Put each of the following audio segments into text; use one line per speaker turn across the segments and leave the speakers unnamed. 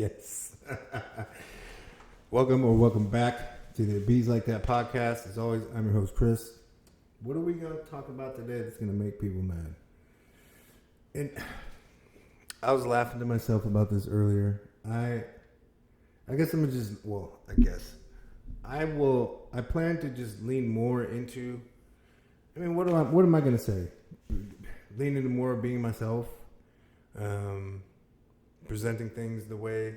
Yes. Welcome back to the Bees Like That podcast. As always, I'm your host, Chris. What are we going to talk about today that's going to make people mad? And I was laughing to myself about this earlier. I guess I'm just, I plan to just lean more into, what am I going to say? Lean into more of being myself, presenting things the way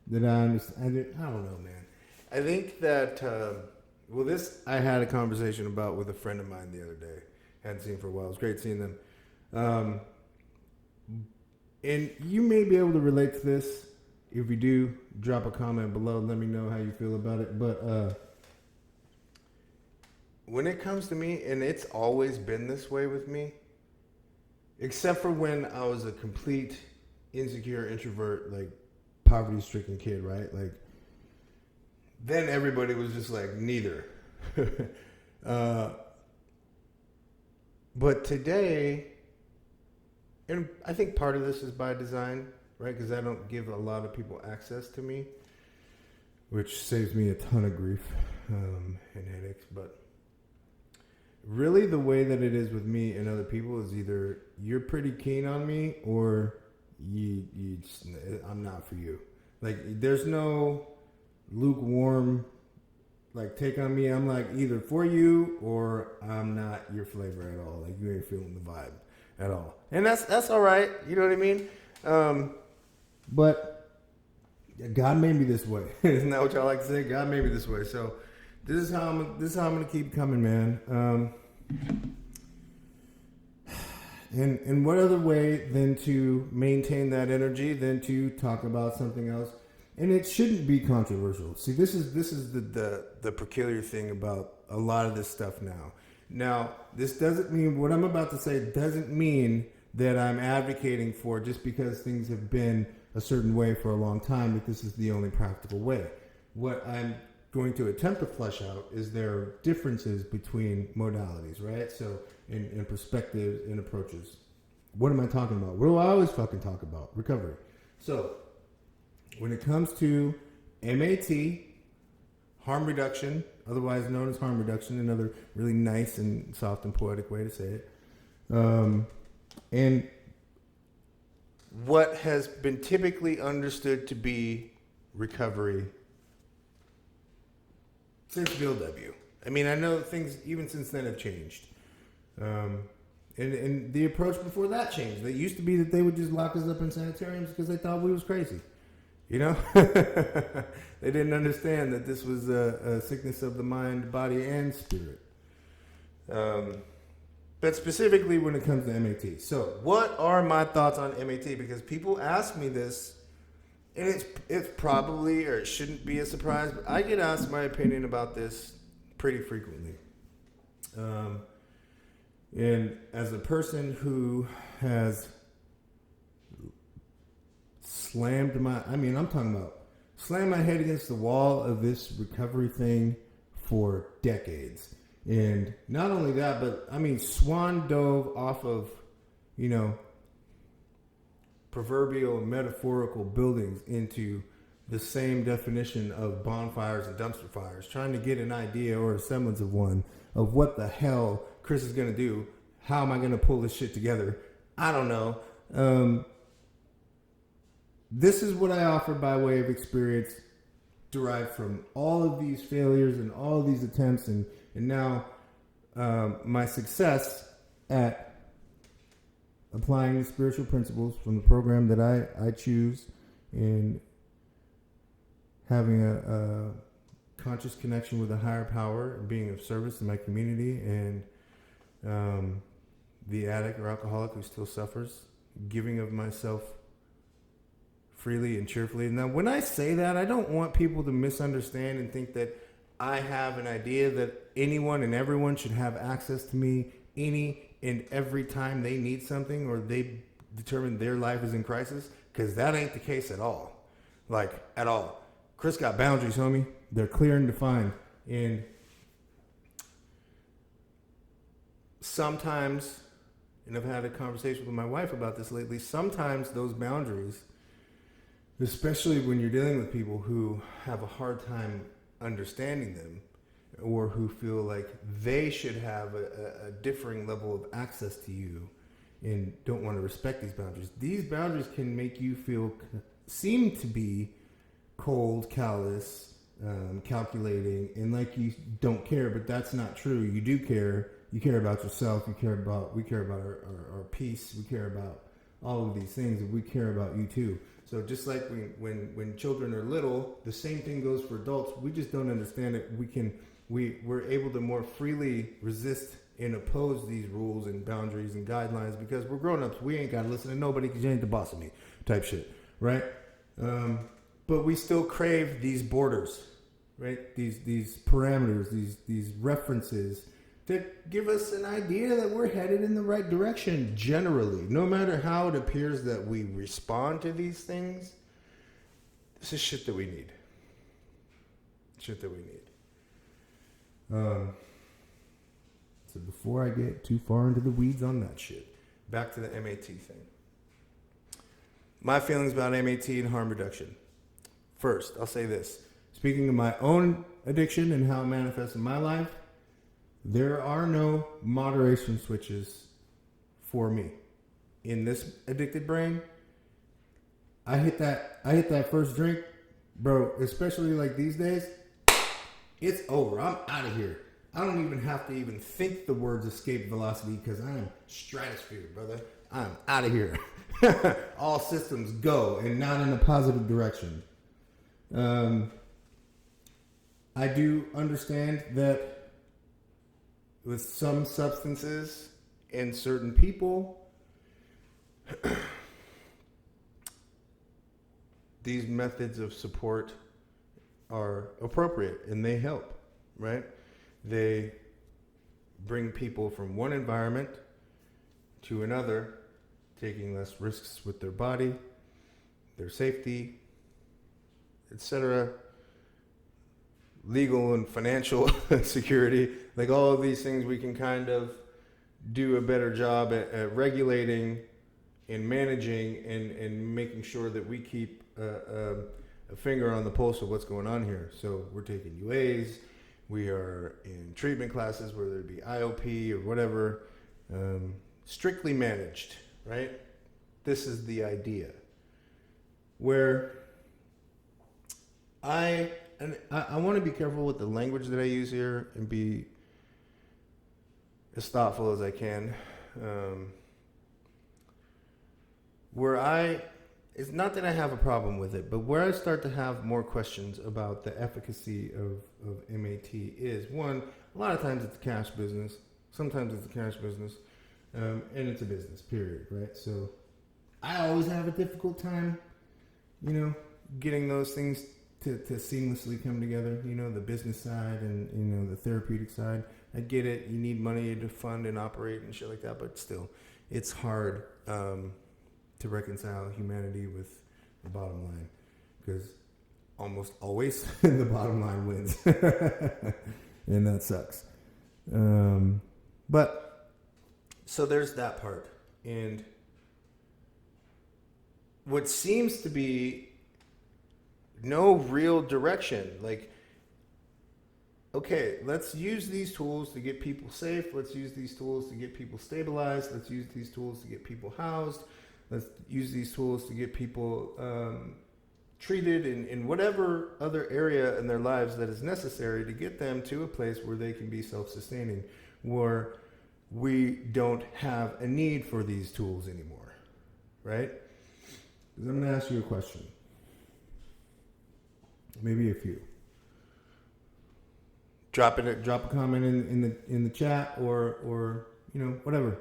that I understand. I don't know, man. I think that, I had a conversation about with a friend of mine the other day. Hadn't seen for a while. It was great seeing them. And you may be able to relate to this. If you do, drop a comment below. Let me know how you feel about it. But when it comes to me, and it's always been this way with me, except for when I was a complete insecure introvert, like poverty-stricken kid, right? Like, then everybody was just like, neither. But today, and I think part of this is by design, right? Because I don't give a lot of people access to me, which saves me a ton of grief and headaches. But really, the way that it is with me and other people is either you're pretty keen on me or I'm not for you. Like, there's no lukewarm take on me. I'm like either for you or I'm not your flavor at all. Like, you ain't feeling the vibe at all, and that's all right. You know what I mean? But God made me this way. Isn't that what y'all like to say? God made me this way. So this is how I'm gonna keep coming, man. And what other way than to maintain that energy than to talk about something else? And it shouldn't be controversial. See, this is the peculiar thing about a lot of this stuff now. Now, this doesn't mean, what I'm about to say doesn't mean that I'm advocating for, just because things have been a certain way for a long time, that this is the only practical way. What I'm going to attempt to flesh out is there are differences between modalities, right? So, in perspectives and approaches. What am I talking about? What do I always fucking talk about? Recovery. So, when it comes to MAT, harm reduction, otherwise known as harm reduction, another really nice and soft and poetic way to say it, and what has been typically understood to be recovery since Bill W. I mean, I know things even since then have changed. And the approach before that changed. It used to be that they would just lock us up in sanitariums because they thought we was crazy. You know? They didn't understand that this was a sickness of the mind, body, and spirit. But specifically when it comes to MAT. So, what are my thoughts on MAT? Because people ask me this, and it's probably, or it shouldn't be a surprise, but I get asked my opinion about this pretty frequently. And as a person who has slammed I'm talking about slammed my head against the wall of this recovery thing for decades. And not only that, but swan dove off of, proverbial and metaphorical buildings into the same definition of bonfires and dumpster fires, trying to get an idea or a semblance of one of what the hell Chris is going to do. How am I going to pull this shit together? I don't know. This is what I offer by way of experience derived from all of these failures and all of these attempts and now my success at applying the spiritual principles from the program that I choose and having a conscious connection with a higher power and being of service to my community and the addict or alcoholic who still suffers, giving of myself freely and cheerfully. Now, when I say that, I don't want people to misunderstand and think that I have an idea that anyone and everyone should have access to me any and every time they need something or they determine their life is in crisis, because that ain't the case at all. Like, at all. Chris got boundaries, homie. They're clear and defined. And sometimes, and I've had a conversation with my wife about this lately, sometimes those boundaries especially when you're dealing with people who have a hard time understanding them, or who feel like they should have a differing level of access to you and don't want to respect these boundaries. These boundaries can make you seem to be cold, callous, calculating, and like you don't care, but that's not true. You do care. You care about yourself. We care about our peace. We care about all of these things, and we care about you too. So just like when children are little, the same thing goes for adults. We just don't understand it. We're able to more freely resist and oppose these rules and boundaries and guidelines because we're grown-ups. We ain't got to listen to nobody because you ain't the boss of me type shit, right? But we still crave these borders, right? These parameters, these references that give us an idea that we're headed in the right direction generally. No matter how it appears that we respond to these things, this is shit that we need. Shit that we need. So before I get too far into the weeds on that shit, back to the MAT thing. My feelings about MAT and harm reduction. First, I'll say this. Speaking of my own addiction and how it manifests in my life, there are no moderation switches for me. In this addicted brain, I hit that first drink, bro, especially like these days, it's over. I'm out of here. I don't even have to even think the words escape velocity because I'm stratosphere, brother. I'm out of here. All systems go and not in a positive direction. I do understand that with some substances and certain people, these methods of support are appropriate and they help, right? They bring people from one environment to another, taking less risks with their body, their safety, etc., legal and financial security, like all of these things we can kind of do a better job at regulating and managing and making sure that we keep a finger on the pulse of what's going on here. So we're taking UAs, we are in treatment classes, whether it be IOP or whatever, strictly managed, right? This is the idea. Where I want to be careful with the language that I use here and be as thoughtful as I can. It's not that I have a problem with it, but where I start to have more questions about the efficacy of MAT is, one, a lot of times it's a cash business. Sometimes it's a cash business. And it's a business, period, right? So I always have a difficult time, getting those things to seamlessly come together, the business side and, the therapeutic side. I get it. You need money to fund and operate and shit like that, but still, it's hard to reconcile humanity with the bottom line, because almost always the bottom line wins. And that sucks. But so there's that part. And what seems to be no real direction, like, okay, let's use these tools to get people safe. Let's use these tools to get people stabilized. Let's use these tools to get people housed. Let's use these tools to get people treated in whatever other area in their lives that is necessary to get them to a place where they can be self-sustaining, where we don't have a need for these tools anymore, right? Because I'm going to ask you a question. Maybe a few. Drop a comment in the chat or whatever.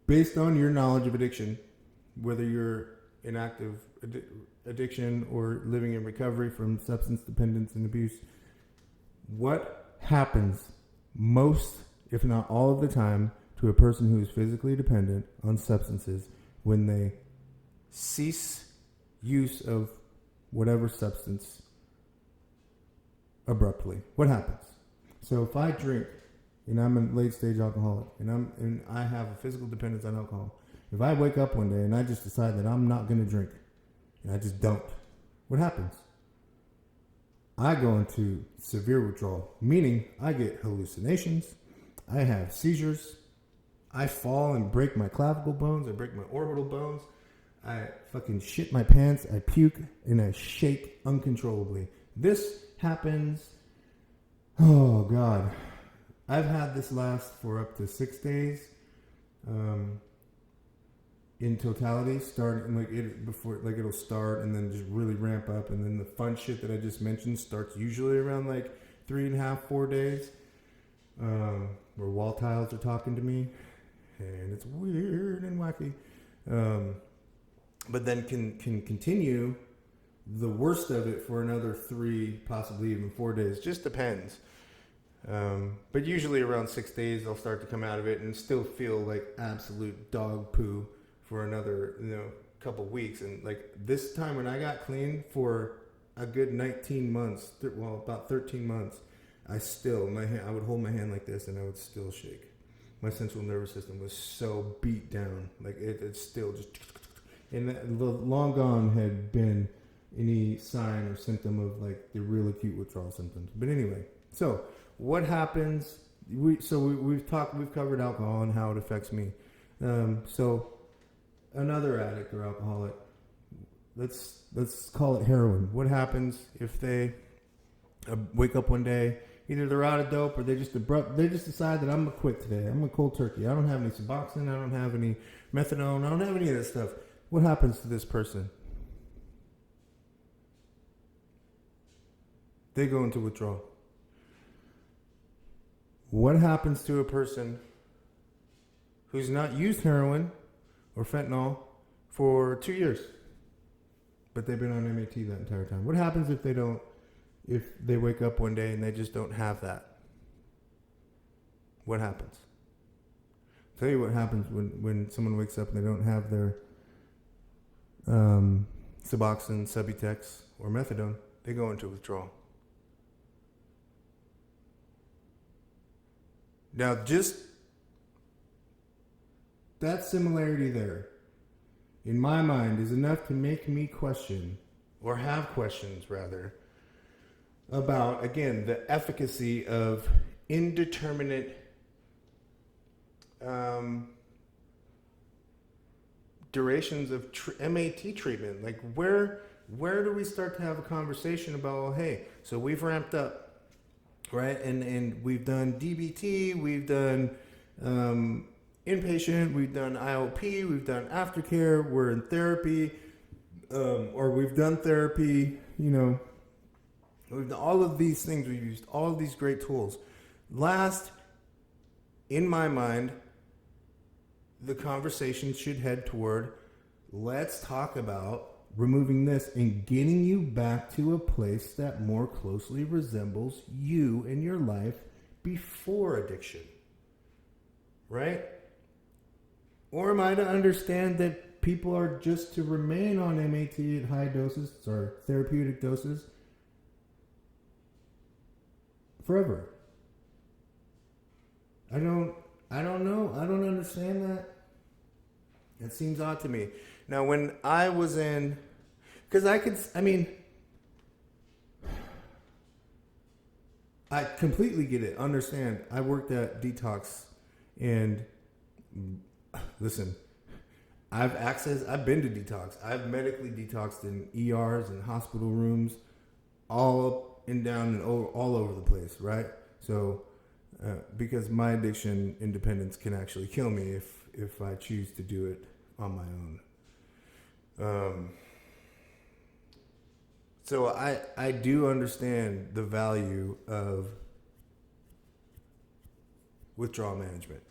Based on your knowledge of addiction, whether you're in active addiction or living in recovery from substance dependence and abuse, what happens most, if not all of the time, to a person who is physically dependent on substances when they cease use of whatever substance abruptly? What happens? So if I drink and I'm a late stage alcoholic and I have a physical dependence on alcohol, If I wake up one day and I just decide that I'm not going to drink, and I just don't, what happens? I go into severe withdrawal, meaning I get hallucinations, I have seizures, I fall and break my clavicle bones, I break my orbital bones, I fucking shit my pants, I puke, and I shake uncontrollably. This happens, oh God. I've had this last for up to 6 days. In totality, starting like it before, like it'll start and then just really ramp up, and then the fun shit that I just mentioned starts usually around like 3.5, 4 days, where wall tiles are talking to me, and it's weird and wacky, but then can continue the worst of it for another 3, possibly even 4 days. Just depends. But usually around 6 days, I'll start to come out of it and still feel like absolute dog poo for another, couple weeks. And like this time when I got clean for a good 19 months, about 13 months, I would hold my hand like this and I would still shake. My central nervous system was so beat down. Like it's still just, and the long gone had been any sign or symptom of like the real acute withdrawal symptoms. But anyway, so what happens? We've covered alcohol and how it affects me. So another addict or alcoholic, let's call it heroin. What happens if they wake up one day, either they're out of dope or they just decide that I'm gonna quit today. I'm gonna cold turkey. I don't have any Suboxone. I don't have any methadone. I don't have any of that stuff. What happens to this person? They go into withdrawal. What happens to a person who's not used heroin or fentanyl for 2 years, but they've been on MAT that entire time? What happens if they wake up one day and they just don't have that? What happens? I'll tell you what happens when someone wakes up and they don't have their Suboxone, Subutex, or methadone. They go into withdrawal. Now, just that similarity there, in my mind, is enough to make me question, or have questions rather, about, again, the efficacy of indeterminate durations of MAT treatment. Like, where do we start to have a conversation about, well, hey, so we've ramped up, right? And we've done DBT, we've done inpatient, we've done IOP, we've done aftercare, we're in therapy, or we've done therapy, we've done all of these things, we've used all of these great tools. Last, in my mind, the conversation should head toward, let's talk about removing this and getting you back to a place that more closely resembles you and your life before addiction. Right? Or am I to understand that people are just to remain on MAT at high doses, or therapeutic doses, forever? I don't know. I don't understand that. It seems odd to me. Now, when I was in, because I completely get it, understand. I worked at Detox, and listen, I've been to Detox. I've medically detoxed in ERs and hospital rooms, all up and down and all over the place, right? So, because my addiction independence can actually kill me if I choose to do it on my own. So I do understand the value of withdrawal management.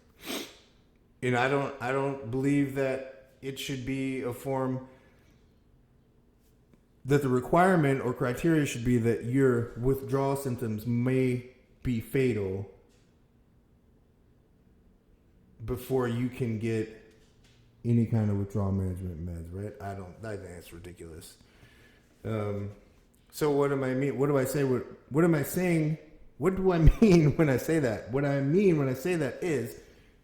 And I don't believe that it should be a form that the requirement or criteria should be that your withdrawal symptoms may be fatal before you can get any kind of withdrawal management meds, right? I think that's ridiculous. So what do I mean? What do I say? What am I saying? What do I mean when I say that? What I mean when I say that is,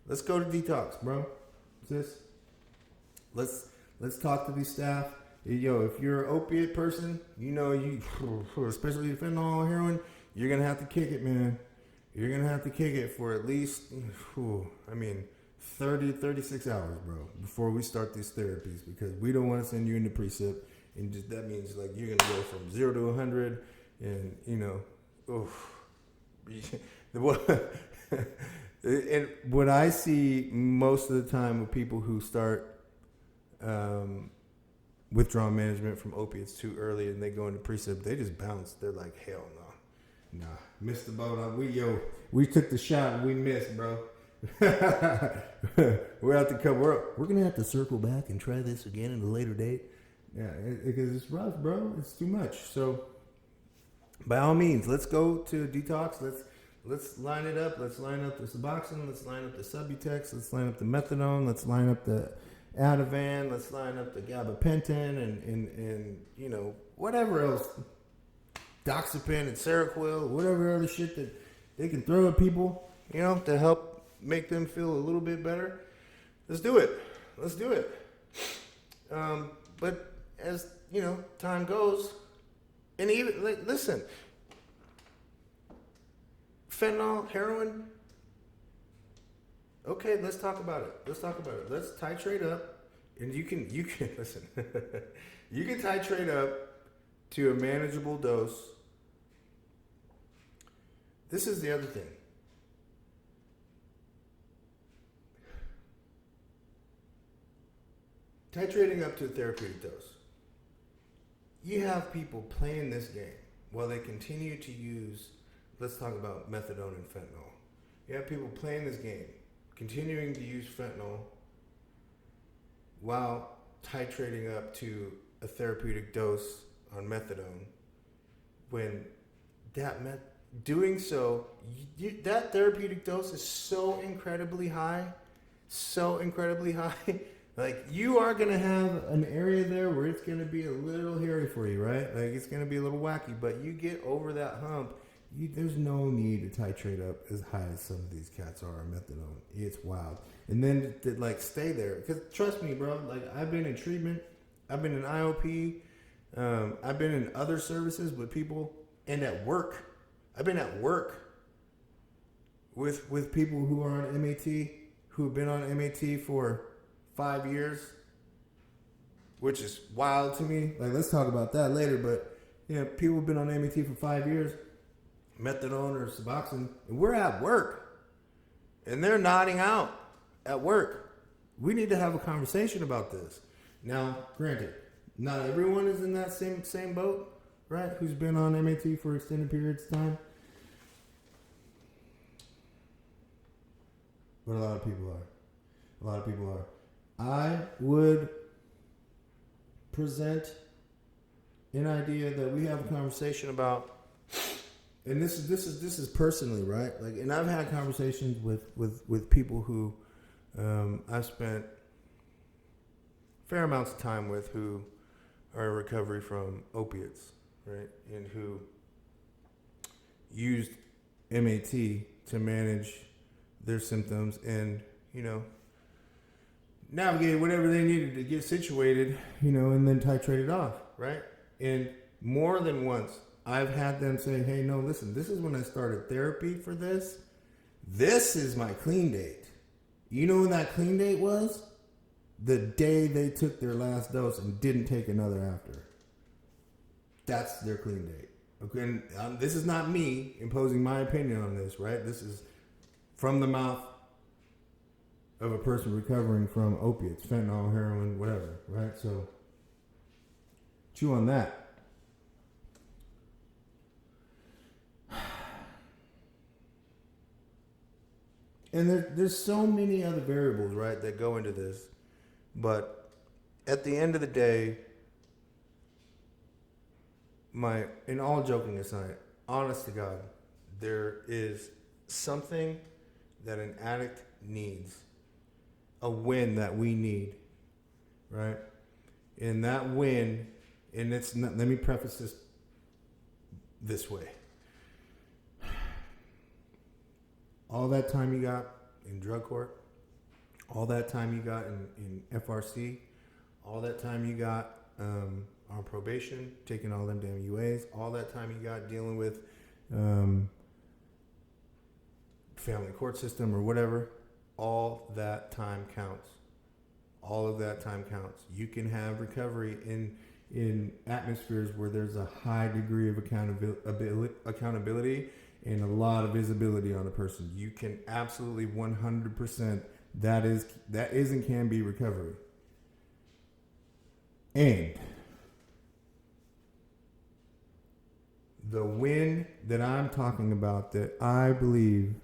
let's go to Detox, bro. Sis, Let's talk to these staff. Yo, if you're an opiate person, you especially fentanyl, heroin, you're gonna have to kick it, man. You're gonna have to kick it for at least, 36 hours, bro, before we start these therapies, because we don't want to send you into precip, and just that means like you're gonna go from 0 to 100, and and what I see most of the time with people who start withdrawal management from opiates too early and they go into precip, they just bounce. They're like, hell no, missed the boat. We took the shot and we missed, bro. We're out to come. We're gonna have to circle back and try this again at a later date. Yeah, because it's rough, bro. It's too much. So, by all means, let's go to detox. Let's line it up. Let's line up the Suboxone. Let's line up the Subutex. Let's line up the methadone. Let's line up the Ativan. Let's line up the gabapentin and whatever else, Doxepin and Seroquel, whatever other shit that they can throw at people, to help make them feel a little bit better. Let's do it. But as time goes, and even listen, fentanyl, heroin. Okay, let's talk about it. Let's titrate up, and you can listen. You can titrate up to a manageable dose. This is the other thing. Titrating up to a therapeutic dose. You have people playing this game while they continue to use, let's talk about methadone and fentanyl. You have people playing this game, continuing to use fentanyl while titrating up to a therapeutic dose on methadone. When doing so, that therapeutic dose is so incredibly high. Like, you are going to have an area there where it's going to be a little hairy for you, right? Like, it's going to be a little wacky, but you get over that hump, there's no need to titrate up as high as some of these cats are on methadone. It's wild. And then to stay there. Because trust me, bro, I've been in treatment. I've been in IOP. I've been in other services with people. And at work. I've been at work with people who are on MAT, who have been on MAT for 5 years, which is wild to me. Let's talk about that later. But people have been on MAT for 5 years, methadone or Suboxone, and we're at work, and they're nodding out at work. We need to have a conversation about this. Now, granted, not everyone is in that same boat, right? Who's been on MAT for extended periods of time, but a lot of people are. I would present an idea that we have a conversation about, and this is personally, right? And I've had conversations with people who I've spent fair amounts of time with, who are in recovery from opiates, right? And who used MAT to manage their symptoms and, navigate whatever they needed to get situated, and then titrate it off, right? And more than once, I've had them say, hey, no, listen, this is when I started therapy for this. This is my clean date. You know when that clean date was? The day they took their last dose and didn't take another after. That's their clean date. Okay, and this is not me imposing my opinion on this, right? This is from the mouth of a person recovering from opiates, fentanyl, heroin, whatever, right? So, chew on that. And there's so many other variables, right, that go into this. But at the end of the day, in all joking aside, honest to God, there is something that an addict needs. A win that we need, right? And that win, and it's not, let me preface this way. All that time you got in drug court, all that time you got in FRC, all that time you got on probation, taking all them damn UAs, all that time you got dealing with family court system or whatever, all that time counts. All of that time counts. You can have recovery in atmospheres where there's a high degree of accountability and a lot of visibility on a person. You can absolutely 100% that is and can be recovery. And the win that I'm talking about, that I believe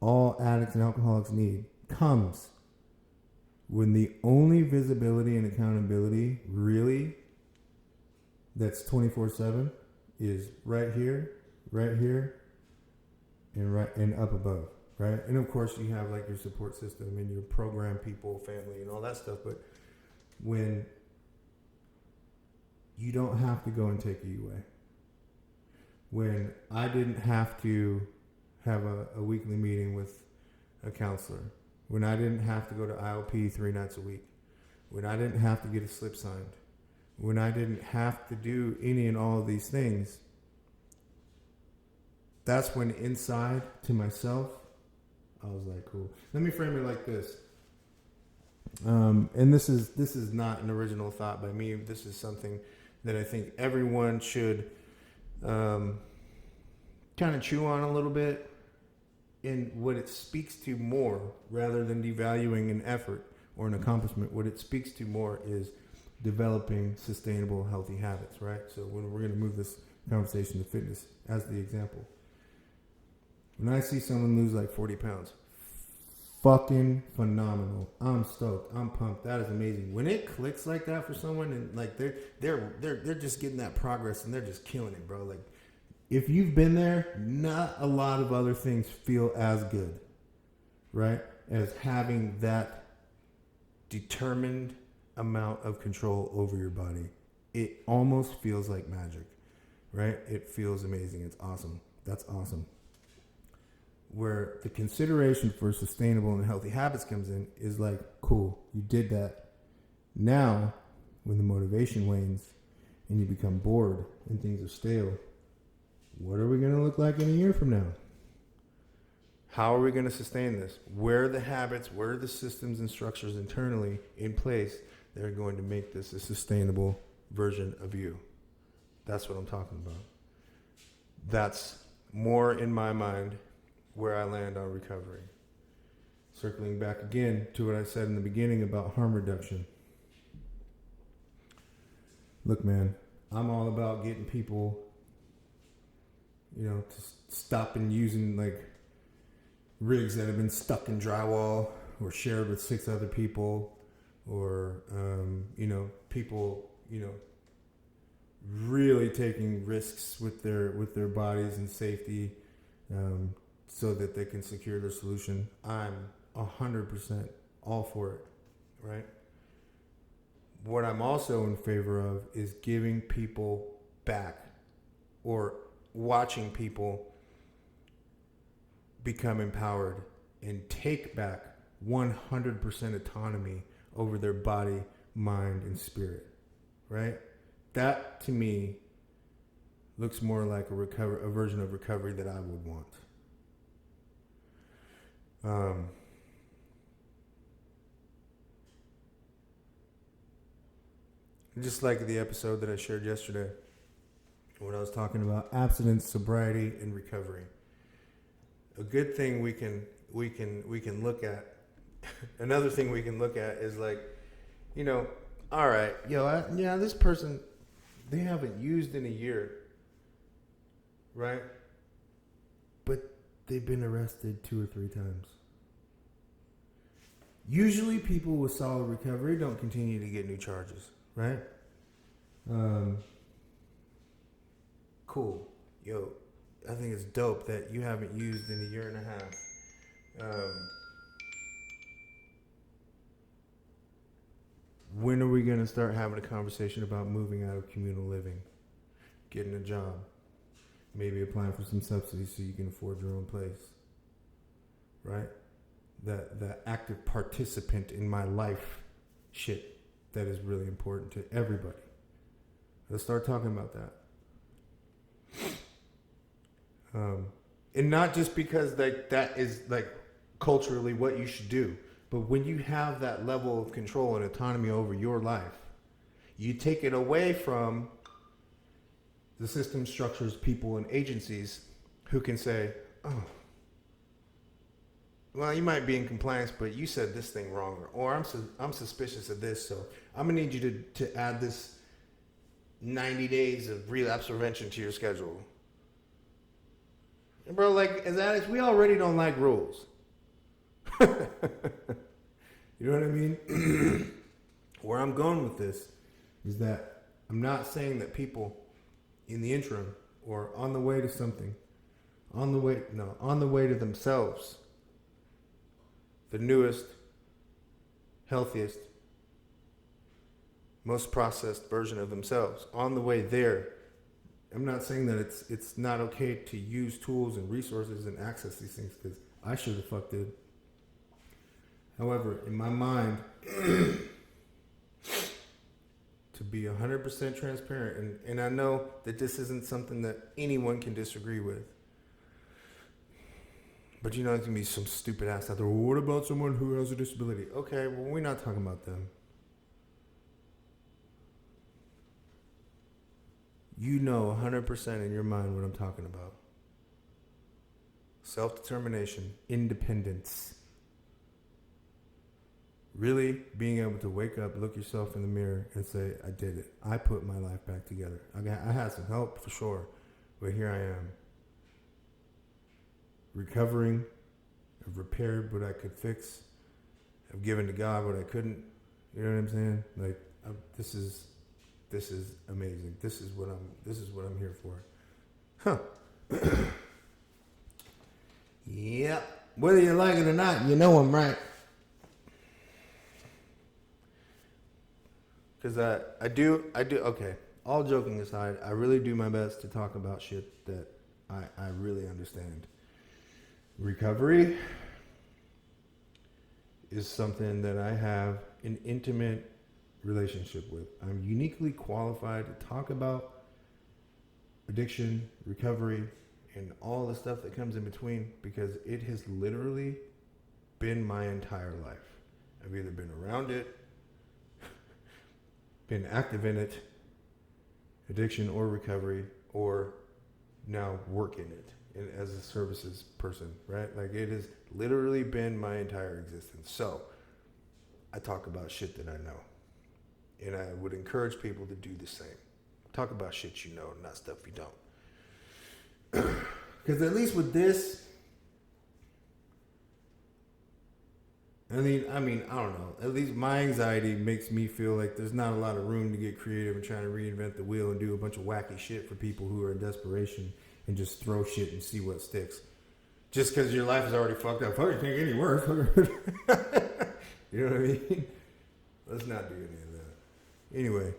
all addicts and alcoholics need, comes when the only visibility and accountability really that's 24/7 is right here, and up above, right? And of course you have like your support system and your program people, family, and all that stuff. But when you don't have to go and take a UA, when I didn't have to have a weekly meeting with a counselor, when I didn't have to go to IOP 3 nights a week, when I didn't have to get a slip signed, when I didn't have to do any and all of these things, that's when inside to myself, I was like, cool. Let me frame it like this. And this is not an original thought by me. This is something that I think everyone should kind of chew on a little bit, in what it speaks to more, rather than devaluing an effort or an accomplishment. What it speaks to more is developing sustainable, healthy habits, right? So when we're going to move this conversation to fitness as the example, when I see someone lose like 40 pounds, fucking phenomenal. I'm stoked. I'm pumped. That is amazing. When it clicks like that for someone, and like they're just getting that progress and they're just killing it, bro. Like, if you've been there, not a lot of other things feel as good, right, as having that determined amount of control over your body. It almost feels like magic, right? It feels amazing. It's awesome. That's awesome. Where the consideration for sustainable and healthy habits comes in is like, cool, you did that. Now, when the motivation wanes and you become bored and things are stale, what are we going to look like in a year from now? How are we going to sustain this? Where are the habits, where are the systems and structures internally in place that are going to make this a sustainable version of you? That's what I'm talking about. That's more, in my mind, where I land on recovery. Circling back again to what I said in the beginning about harm reduction. Look, man, I'm all about getting people, to stop and using like rigs that have been stuck in drywall or shared with 6 other people, or people really taking risks with their bodies and safety, so that they can secure their solution. I'm 100% all for it, right? What I'm also in favor of is giving people back, or watching people become empowered and take back 100% autonomy over their body, mind, and spirit, right? That, to me, looks more like a version of recovery that I would want. Just like the episode that I shared yesterday, when I was talking about abstinence, sobriety, and recovery. A good thing we can look at. Another thing we can look at is like, all right, this person, they haven't used in a year, right? But they've been arrested 2 or 3 times. Usually people with solid recovery don't continue to get new charges, right? Cool. I think it's dope that you haven't used in a year and a half. When are we going to start having a conversation about moving out of communal living, getting a job, maybe applying for some subsidies so you can afford your own place, right? The active participant in my life shit that is really important to everybody. Let's start talking about that. And not just because like that is like culturally what you should do, but when you have that level of control and autonomy over your life, you take it away from the system, structures, people, and agencies who can say, oh, well, you might be in compliance, but you said this thing wrong, or I'm suspicious of this, so I'm gonna need you to add this 90 days of relapse prevention to your schedule. And bro, like, as addicts, we already don't like rules. You know what I mean? Where I'm going with this is that I'm not saying that people in the interim or on the way to something, on the way to themselves, the newest, healthiest, most processed version of themselves, on the way there, I'm not saying that it's not okay to use tools and resources and access these things, because I sure the fuck did. However, in my mind, to be 100% transparent, and I know that this isn't something that anyone can disagree with, but you know, there's going to be some stupid ass out there, well, what about someone who has a disability? Okay, well, we're not talking about them. You know 100% in your mind what I'm talking about. Self-determination, independence. Really being able to wake up, look yourself in the mirror and say, I did it. I put my life back together. I had some help for sure, but here I am. Recovering. I've repaired what I could fix. I've given to God what I couldn't. You know what I'm saying? Like, this is amazing. This is what I'm here for. Huh. Yep. Whether you like it or not, you know I'm right. Because I do, okay, all joking aside, I really do my best to talk about shit that I really understand. Recovery is something that I have an intimate relationship with. I'm uniquely qualified to talk about addiction, recovery, and all the stuff that comes in between, because it has literally been my entire life. I've either been around it, been active in it, addiction or recovery, or now work in it as a services person, right? Like, it has literally been my entire existence. So I talk about shit that I know. And I would encourage people to do the same. Talk about shit you know, not stuff you don't. Because at least with this, I mean, I don't know. At least my anxiety makes me feel like there's not a lot of room to get creative and trying to reinvent the wheel and do a bunch of wacky shit for people who are in desperation and just throw shit and see what sticks. Just because your life is already fucked up. Fuck, it can't get any worse. You know what I mean? Let's not do any of that. Anyway,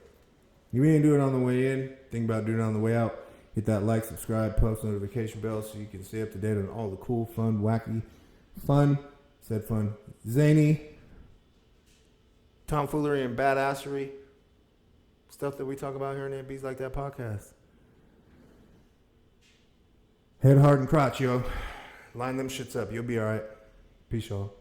you ain't do it on the way in. Think about doing it on the way out. Hit that like, subscribe, post notification bell so you can stay up to date on all the cool, fun, wacky, zany, tomfoolery and badassery stuff that we talk about here in the Beats Like That podcast. Head, heart, and crotch, yo. Line them shits up. You'll be all right. Peace, y'all.